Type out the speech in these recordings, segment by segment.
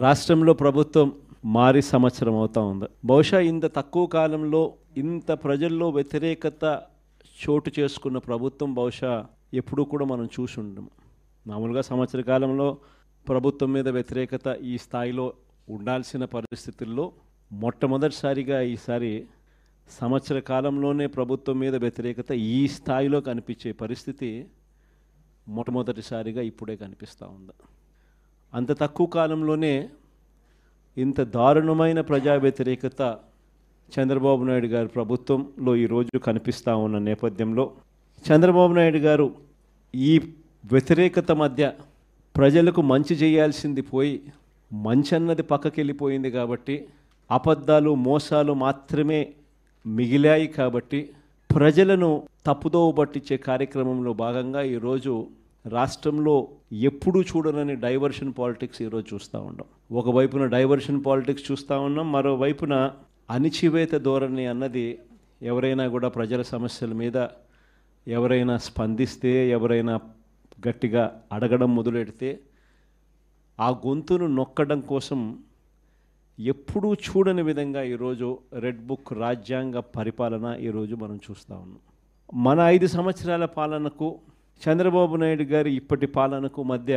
రాష్ట్రంలో ప్రభుత్వం మారి సంవత్సరం అవుతా ఉంది. బహుశా ఇంత తక్కువ కాలంలో ఇంత ప్రజల్లో వ్యతిరేకత చోటు చేసుకున్న ప్రభుత్వం బహుశా ఎప్పుడూ కూడా మనం చూసి ఉండము. మామూలుగా సంవత్సర కాలంలో ప్రభుత్వం మీద వ్యతిరేకత ఈ స్థాయిలో ఉండాల్సిన పరిస్థితుల్లో మొట్టమొదటిసారిగా ఈసారి సంవత్సర కాలంలోనే ప్రభుత్వం మీద వ్యతిరేకత ఈ స్థాయిలో కనిపించే పరిస్థితి మొట్టమొదటిసారిగా ఇప్పుడే కనిపిస్తూ ఉంది. అంత తక్కువ కాలంలోనే ఇంత దారుణమైన ప్రజా వ్యతిరేకత చంద్రబాబు నాయుడు గారి ప్రభుత్వంలో ఈరోజు కనిపిస్తూ ఉన్న నేపథ్యంలో చంద్రబాబు నాయుడు గారు ఈ వ్యతిరేకత మధ్య ప్రజలకు మంచి చేయాల్సింది పోయి మంచి అన్నది పక్కకి వెళ్ళిపోయింది కాబట్టి అబద్ధాలు మోసాలు మాత్రమే మిగిలాయి కాబట్టి ప్రజలను తప్పుదోవ పట్టించే కార్యక్రమంలో భాగంగా ఈరోజు రాష్ట్రంలో ఎప్పుడూ చూడనని డైవర్షన్ పాలిటిక్స్ ఈరోజు చూస్తూ ఉన్నాం. ఒకవైపున డైవర్షన్ పాలిటిక్స్ చూస్తూ ఉన్నాం, మరోవైపున అణిచివేత ధోరణి అన్నది ఎవరైనా కూడా ప్రజల సమస్యల మీద ఎవరైనా స్పందిస్తే, ఎవరైనా గట్టిగా అడగడం మొదలెడితే ఆ గొంతును నొక్కడం కోసం ఎప్పుడూ చూడని విధంగా ఈరోజు రెడ్ బుక్ రాజ్యాంగ పరిపాలన ఈరోజు మనం చూస్తూ ఉన్నాం. మన 5 సంవత్సరాల పాలనకు చంద్రబాబు నాయుడు గారి ఇప్పటి పాలనకు మధ్య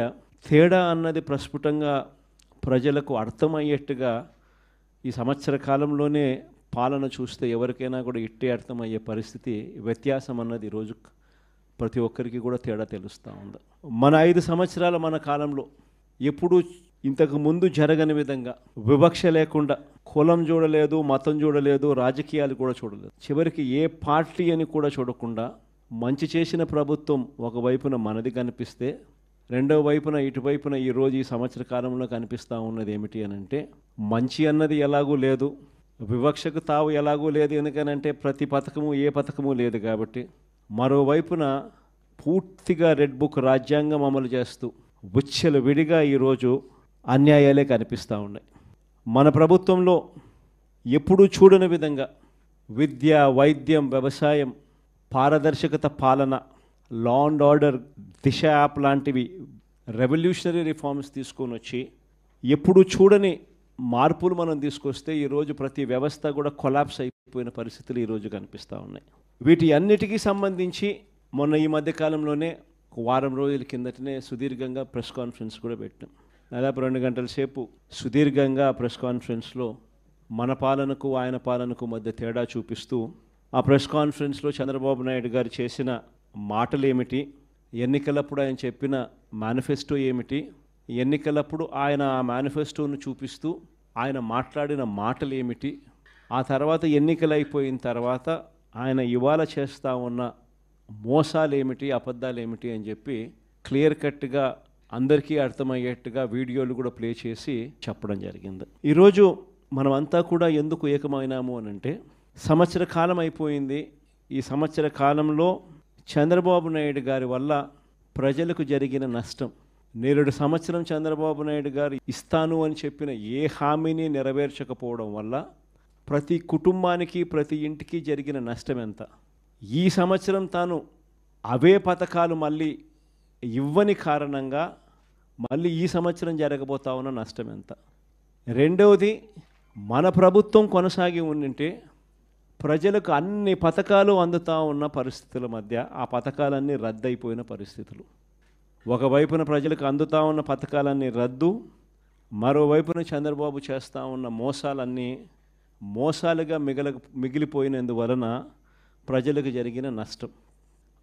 తేడా అన్నది ప్రస్ఫుటంగా ప్రజలకు అర్థమయ్యేట్టుగా ఈ సంవత్సర కాలంలోనే పాలన చూస్తే ఎవరికైనా కూడా ఇట్టే అర్థమయ్యే పరిస్థితి, వ్యత్యాసం అన్నది ఈరోజు ప్రతి ఒక్కరికి కూడా తేడా తెలుస్తూ ఉంది. మన 5 సంవత్సరాల మన కాలంలో ఎప్పుడూ ఇంతకు ముందు జరగని విధంగా వివక్ష లేకుండా కులం చూడలేదు, మతం చూడలేదు, రాజకీయాలు కూడా చూడలేదు, చివరికి ఏ పార్టీ అని కూడా చూడకుండా మంచి చేసిన ప్రభుత్వం ఒకవైపున మనది కనిపిస్తే, రెండవ వైపున ఇటువైపున ఈరోజు ఈ సంవత్సర కాలంలో కనిపిస్తూ ఉన్నది ఏమిటి అని అంటే మంచి అన్నది ఎలాగూ లేదు, వివక్షకు తావు ఎలాగూ లేదు. ఎందుకనంటే ప్రతి పథకము ఏ పథకము లేదు కాబట్టి. మరోవైపున పూర్తిగా రెడ్ బుక్ రాజ్యాంగం అమలు చేస్తూ విచ్చలు విడిగా ఈరోజు అన్యాయాలే కనిపిస్తూ ఉన్నాయి. మన ప్రభుత్వంలో ఎప్పుడూ చూడని విధంగా విద్య, వైద్యం, వ్యవసాయం, పారదర్శకత పాలన, law and order, Disha app లాంటివి రెవల్యూషనరీ రిఫార్మ్స్ తీసుకొని వచ్చి ఎప్పుడు చూడని మార్పులు మనం తీసుకొస్తే ఈరోజు ప్రతి వ్యవస్థ కూడా కొలాప్స్ అయిపోయిన పరిస్థితులు ఈరోజు కనిపిస్తూ ఉన్నాయి. వీటి అన్నిటికీ సంబంధించి మొన్న ఈ మధ్యకాలంలోనే ఒక వారం రోజుల కిందటనే సుదీర్ఘంగా ప్రెస్ కాన్ఫరెన్స్ కూడా పెట్టాం. దాదాపు 2 గంటల సేపు సుదీర్ఘంగా ప్రెస్ కాన్ఫరెన్స్లో మన పాలనకు ఆయన పాలనకు మధ్య తేడా చూపిస్తూ ఆ ప్రెస్ కాన్ఫరెన్స్లో చంద్రబాబు నాయుడు గారు చేసిన మాటలు ఏమిటి, ఎన్నికలప్పుడు ఆయన చెప్పిన మేనిఫెస్టో ఏమిటి, ఎన్నికలప్పుడు ఆయన ఆ మేనిఫెస్టోను చూపిస్తూ ఆయన మాట్లాడిన మాటలు ఏమిటి, ఆ తర్వాత ఎన్నికలు అయిపోయిన తర్వాత ఆయన ఇవాళ చేస్తూ ఉన్న మోసాలు ఏమిటి, అబద్ధాలు ఏమిటి అని చెప్పి క్లియర్ కట్గా అందరికీ అర్థమయ్యేట్టుగా వీడియోలు కూడా ప్లే చేసి చెప్పడం జరిగింది. ఈరోజు మనమంతా కూడా ఎందుకు ఏకమైనాము అని అంటే సంవత్సర కాలం అయిపోయింది. ఈ సంవత్సర కాలంలో చంద్రబాబు నాయుడు గారి వల్ల ప్రజలకు జరిగిన నష్టం, 7 సంవత్సరం చంద్రబాబు నాయుడు గారు ఇస్తాను అని చెప్పిన ఏ హామీని నెరవేర్చకపోవడం వల్ల ప్రతి కుటుంబానికి, ప్రతి ఇంటికి జరిగిన నష్టం ఎంత, ఈ సంవత్సరం తాను అవే పథకాలు మళ్ళీ ఇవ్వని కారణంగా మళ్ళీ ఈ సంవత్సరం జరగబోతా ఉన్న నష్టం ఎంత. రెండవది, మన ప్రభుత్వం కొనసాగి ఉండింటే ప్రజలకు అన్ని పథకాలు అందుతూ ఉన్న పరిస్థితుల మధ్య ఆ పథకాలన్నీ రద్దయిపోయిన పరిస్థితులు. ఒకవైపున ప్రజలకు అందుతూ ఉన్న పథకాలన్నీ రద్దు, మరోవైపున చంద్రబాబు చేస్తూ ఉన్న మోసాలన్నీ మోసాలుగా మిగిలిపోయినందువలన ప్రజలకు జరిగిన నష్టం.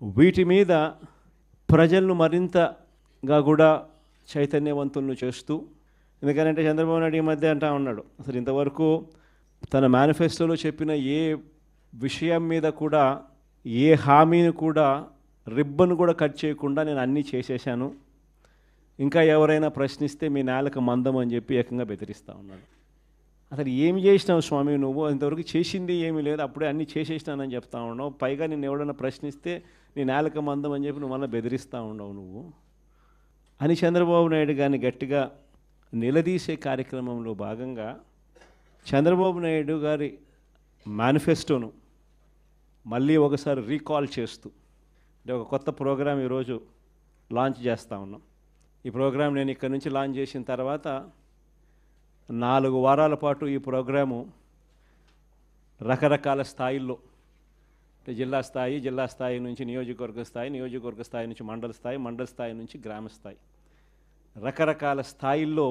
వీటి మీద ప్రజలను మరింతగా కూడా చైతన్యవంతులను చేస్తూ, ఎందుకంటే చంద్రబాబు నాయుడు ఈ మధ్య అంటా ఉన్నాడు, అసలు ఇంతవరకు తన మేనిఫెస్టోలో చెప్పిన ఏ విషయం మీద కూడా, ఏ హామీని కూడా, రిబ్బన్ కూడా కట్ చేయకుండా నేను అన్నీ చేసేసాను, ఇంకా ఎవరైనా ప్రశ్నిస్తే మీ నేలకు మందం అని చెప్పి ఏకంగా బెదిరిస్తూ ఉన్నాడు. అసలు ఏమి చేసినావు స్వామి నువ్వు, ఇంతవరకు చేసింది ఏమీ లేదు, అప్పుడే అన్నీ చేసేసినానని చెప్తా ఉన్నావు, పైగా నేను ఎవడన్నా ప్రశ్నిస్తే నీ నేలకు మందం అని చెప్పి నువ్వు మళ్ళీ బెదిరిస్తూ ఉండవు నువ్వు అని చంద్రబాబు నాయుడు గారిని గట్టిగా నిలదీసే కార్యక్రమంలో భాగంగా చంద్రబాబు నాయుడు గారి మేనిఫెస్టోను మళ్ళీ ఒకసారి రీకాల్ చేస్తూ అంటే ఒక కొత్త ప్రోగ్రాం ఈరోజు లాంచ్ చేస్తూ ఉన్నాం. ఈ ప్రోగ్రాం నేను ఇక్కడ నుంచి లాంచ్ చేసిన తర్వాత 4 వారాల పాటు ఈ ప్రోగ్రాము రకరకాల స్థాయిల్లో, జిల్లా స్థాయి నుంచి నియోజకవర్గ స్థాయి నుంచి మండల స్థాయి నుంచి గ్రామ స్థాయి, రకరకాల స్థాయిల్లో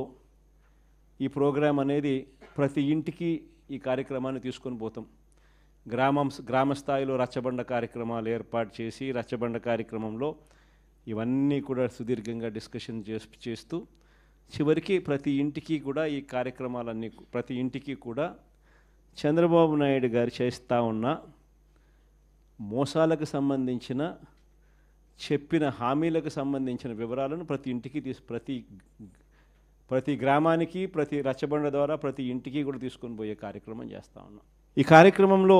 ఈ ప్రోగ్రాం అనేది ప్రతి ఇంటికి ఈ కార్యక్రమాన్ని తీసుకొని పోతాం. గ్రామ స్థాయిలో రచ్చబండ కార్యక్రమాలు ఏర్పాటు చేసి, రచ్చబండ కార్యక్రమంలో ఇవన్నీ కూడా సుదీర్ఘంగా డిస్కషన్ చేస్తూ చివరికి ప్రతి ఇంటికి కూడా ఈ కార్యక్రమాలన్నీ, ప్రతి ఇంటికి కూడా చంద్రబాబు నాయుడు గారు చేస్తూ ఉన్న మోసాలకు సంబంధించిన, చెప్పిన హామీలకు సంబంధించిన వివరాలను ప్రతి ఇంటికి ప్రతి గ్రామానికి, ప్రతి రచ్చబండ ద్వారా ప్రతి ఇంటికి కూడా తీసుకొని పోయే కార్యక్రమం చేస్తూ ఉన్నాం. ఈ కార్యక్రమంలో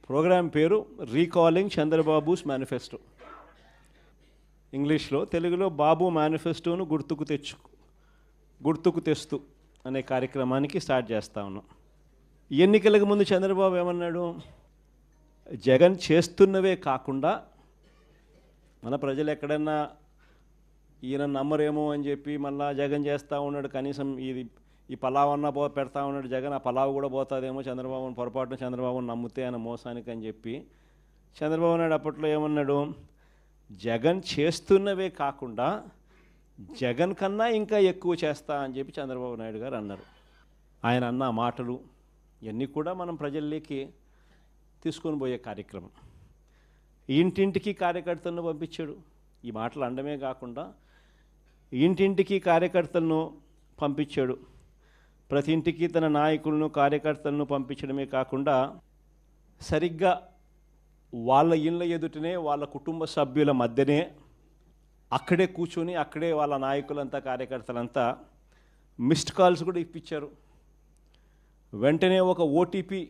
ప్రోగ్రాం పేరు రీకాలింగ్ చంద్రబాబుస్ మేనిఫెస్టో. ఇంగ్లీష్లో, తెలుగులో బాబు మేనిఫెస్టోను గుర్తుకు తెస్తూ అనే కార్యక్రమానికి స్టార్ట్ చేస్తూ ఉన్నాం. ఎన్నికలకు ముందు చంద్రబాబు ఏమన్నాడు? జగన్ చేస్తున్నవే కాకుండా, మన ప్రజలు ఎక్కడన్నా ఈయన నమ్మరేమో అని చెప్పి మళ్ళా జగన్ చేస్తూ ఉన్నాడు, కనీసం ఈ పలావ్ అన్నా పెడతా ఉన్నాడు జగన్, ఆ పలావ్ కూడా పోతుందేమో చంద్రబాబుని, పొరపాటున చంద్రబాబుని నమ్మితే ఆయన మోసానికి అని చెప్పి చంద్రబాబు నాయుడు అప్పట్లో ఏమన్నాడు? జగన్ చేస్తున్నవే కాకుండా జగన్ కన్నా ఇంకా ఎక్కువ చేస్తా అని చెప్పి చంద్రబాబు నాయుడు గారు అన్నారు. ఆయన అన్న మాటలు ఇవన్నీ కూడా మనం ప్రజల్లోకి తీసుకొని పోయే కార్యక్రమం. ఇంటింటికి కార్యకర్తలను పంపించాడు. ఈ మాటలు అనడమే కాకుండా ఇంటింటికి కార్యకర్తలను పంపించాడు. ప్రతి ఇంటికి తన నాయకులను, కార్యకర్తలను పంపించడమే కాకుండా సరిగ్గా వాళ్ళ ఇళ్ళ ఎదుటనే, వాళ్ళ కుటుంబ సభ్యుల మధ్యనే అక్కడే కూర్చొని, అక్కడే వాళ్ళ నాయకులంతా, కార్యకర్తలంతా మిస్డ్ కాల్స్ కూడా ఇప్పించారు. వెంటనే ఒక ఓటీపీ,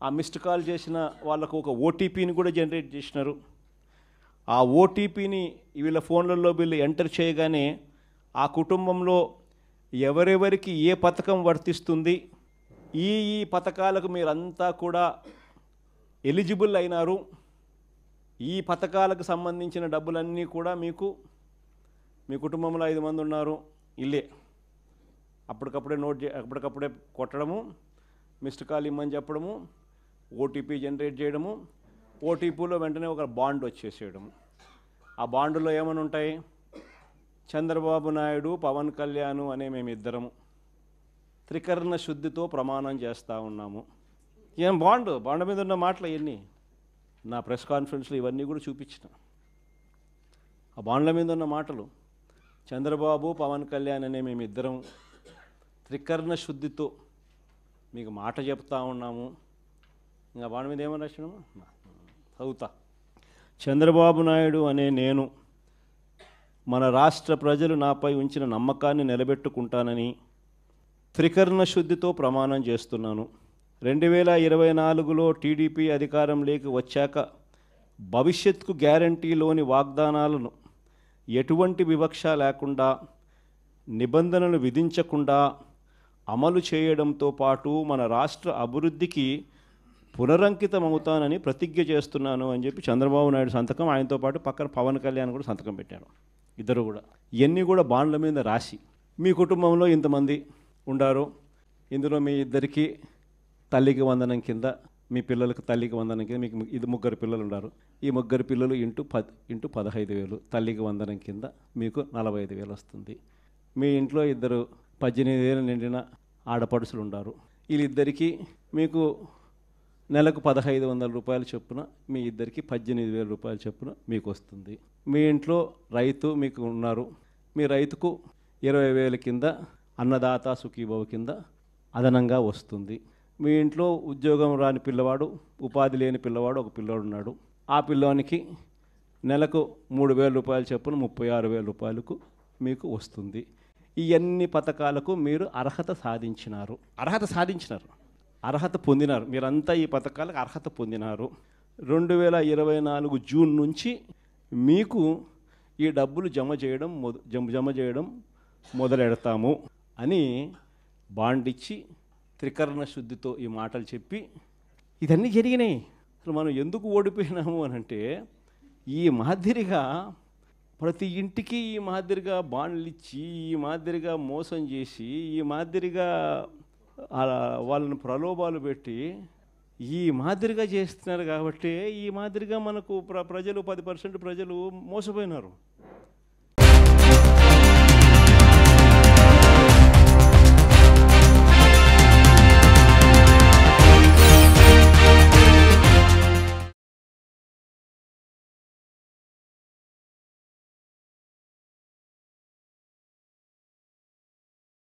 ఆ మిస్డ్ కాల్ చేసిన వాళ్ళకు ఒక ఓటీపీని కూడా జనరేట్ చేసినారు. ఆ ఓటీపీని వీళ్ళ ఫోన్లలో వీళ్ళు ఎంటర్ చేయగానే ఆ కుటుంబంలో ఎవరెవరికి ఏ పథకం వర్తిస్తుంది, ఈ పథకాలకు మీరంతా కూడా ఎలిజిబుల్ అయినారు, ఈ పథకాలకు సంబంధించిన డబ్బులన్నీ కూడా మీకు, మీ కుటుంబంలో 5 మంది ఉన్నారు, ఇల్లే అప్పటికప్పుడే కొట్టడము, మిస్డ్ కాల్ ఇమ్మని చెప్పడము, ఓటీపీ జనరేట్ చేయడము, ఓటీపీలో వెంటనే ఒక బాండ్ వచ్చేసేయడము. ఆ బాండులో ఏమని ఉంటాయి? చంద్రబాబు నాయుడు, పవన్ కళ్యాణ్ అనే మేమిద్దరము త్రికరణ శుద్ధితో ప్రమాణం చేస్తూ ఉన్నాము. ఏం బాండ్ మీద ఉన్న మాటలు ఇవన్నీ నా ప్రెస్ కాన్ఫరెన్స్లో ఇవన్నీ కూడా చూపించిన. ఆ బాండ్ల మీద ఉన్న మాటలు, చంద్రబాబు, పవన్ కళ్యాణ్ అనే మేమిద్దరం త్రికరణ శుద్ధితో మీకు మాట చెప్తా ఉన్నాము. ఇంకా బాండ్ మీద ఏమని రాసినాము? చదువుతా. చంద్రబాబు నాయుడు అనే నేను మన రాష్ట్ర ప్రజలు నాపై ఉంచిన నమ్మకాన్ని నిలబెట్టుకుంటానని త్రికరణ శుద్ధితో ప్రమాణం చేస్తున్నాను. 2024లో టీడీపీ అధికారంలోకి వచ్చాక భవిష్యత్తుకు గ్యారంటీలోని వాగ్దానాలను ఎటువంటి వివక్ష లేకుండా, నిబంధనలు విధించకుండా అమలు చేయడంతో పాటు మన రాష్ట్ర అభివృద్ధికి పునరంకితమవుతానని ప్రతిజ్ఞ చేస్తున్నాను అని చెప్పి చంద్రబాబు నాయుడు సంతకం, ఆయనతో పాటు పక్కన పవన్ కళ్యాణ్ కూడా సంతకం పెట్టారు. ఇద్దరు కూడా ఇవన్నీ కూడా బాండ్ల మీద రాసి, మీ కుటుంబంలో ఇంతమంది ఉండారు, ఇందులో మీ ఇద్దరికి తల్లికి వందనం కింద, మీ పిల్లలకు తల్లికి వందనం కింద, మీకు 3 పిల్లలు ఉన్నారు, ఈ 3 పిల్లలు ఇంటూ 15,000, తల్లికి వందనం కింద మీకు 45,000 వస్తుంది. మీ ఇంట్లో 18 ఏళ్ళు నిండిన ఆడపడుచులు ఉన్నారు, వీళ్ళిద్దరికీ మీకు నెలకు 1,500 రూపాయలు చొప్పున, మీ ఇద్దరికి 18,000 రూపాయలు చొప్పున మీకు వస్తుంది. మీ ఇంట్లో రైతు మీకు ఉన్నారు, మీ రైతుకు 20,000 కింద అన్నదాత సుఖీభవ కింద అదనంగా వస్తుంది. మీ ఇంట్లో ఉద్యోగం రాని పిల్లవాడు, ఉపాధి లేని పిల్లవాడు ఒక పిల్లోడు ఉన్నాడు, ఆ పిల్లోనికి నెలకు 3,000 రూపాయలు చొప్పున 36,000 రూపాయలకు మీకు వస్తుంది. ఈ అన్ని పథకాలకు మీరు అర్హత సాధించినారు, అర్హత పొందినారు. మీరంతా ఈ పథకాలకు అర్హత పొందినారు. 2024 జూన్ నుంచి మీకు ఈ డబ్బులు జమ చేయడం మొదలెడతాము అని బాండ్ ఇచ్చి, త్రికరణ శుద్ధితో ఈ మాటలు చెప్పి ఇదన్నీ జరిగినాయి. అసలు మనం ఎందుకు ఓడిపోయినాము అని అంటే, ఈ మాదిరిగా ప్రతి ఇంటికి ఈ మాదిరిగా బాండ్లు ఇచ్చి, ఈ మాదిరిగా మోసం చేసి, ఈ మాదిరిగా వాళ్ళని ప్రలోభాలు పెట్టి ఈ మాదిరిగా చేస్తున్నారు. కాబట్టి ఈ మాదిరిగా మనకు ప్రజలు 10% ప్రజలు మోసపోయినారు.